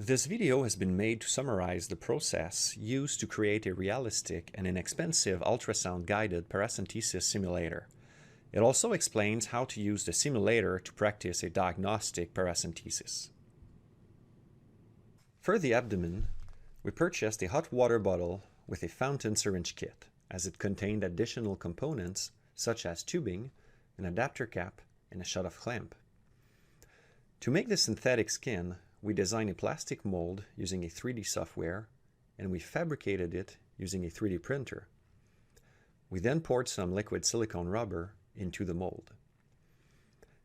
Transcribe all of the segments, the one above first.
This video has been made to summarize the process used to create a realistic and inexpensive ultrasound-guided paracentesis simulator. It also explains how to use the simulator to practice a diagnostic paracentesis. For the abdomen, we purchased a hot water bottle with a fountain syringe kit, as it contained additional components such as tubing, an adapter cap, and a shut-off clamp. To make the synthetic skin, we designed a plastic mold using a 3D software, and we fabricated it using a 3D printer. We then poured some liquid silicone rubber into the mold.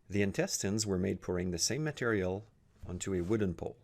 The intestines were made pouring the same material onto a wooden pole.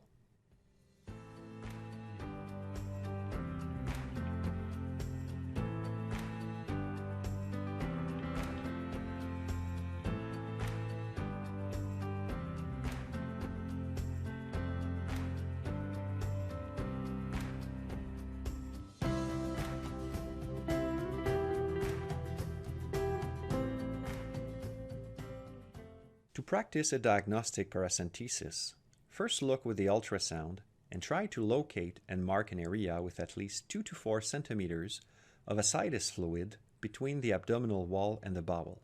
To practice a diagnostic paracentesis, first look with the ultrasound and try to locate and mark an area with at least 2 to 4 centimeters of ascites fluid between the abdominal wall and the bowel.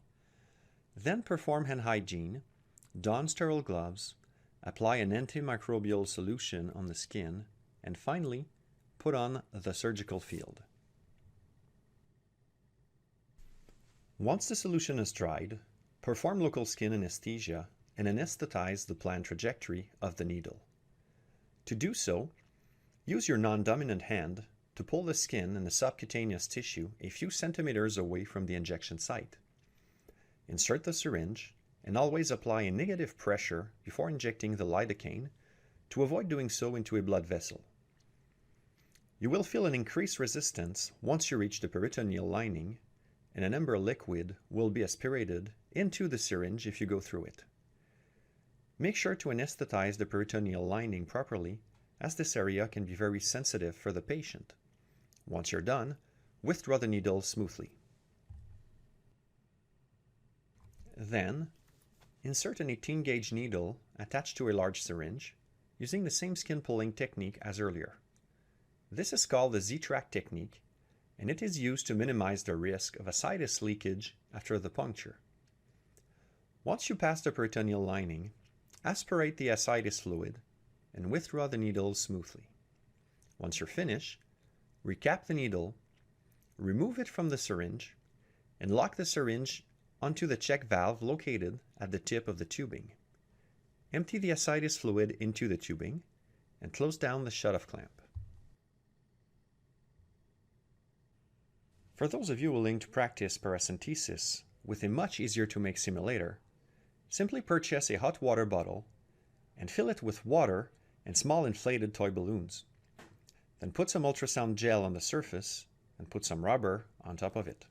Then perform hand hygiene, don sterile gloves, apply an antimicrobial solution on the skin, and finally, put on the surgical field. Once the solution is dried, perform local skin anesthesia and anesthetize the planned trajectory of the needle. To do so, use your non-dominant hand to pull the skin and the subcutaneous tissue a few centimeters away from the injection site. Insert the syringe and always apply a negative pressure before injecting the lidocaine to avoid doing so into a blood vessel. You will feel an increased resistance once you reach the peritoneal lining, and an amber liquid will be aspirated into the syringe if you go through it. Make sure to anesthetize the peritoneal lining properly, as this area can be very sensitive for the patient. Once you're done, withdraw the needle smoothly. Then, insert an 18-gauge needle attached to a large syringe, using the same skin pulling technique as earlier. This is called the Z-track technique, and it is used to minimize the risk of ascites leakage after the puncture. Once you pass the peritoneal lining, aspirate the ascites fluid and withdraw the needle smoothly. Once you're finished, recap the needle, remove it from the syringe, and lock the syringe onto the check valve located at the tip of the tubing. Empty the ascites fluid into the tubing and close down the shut-off clamp. For those of you willing to practice paracentesis with a much easier to make simulator, simply purchase a hot water bottle and fill it with water and small inflated toy balloons. Then put some ultrasound gel on the surface and put some rubber on top of it.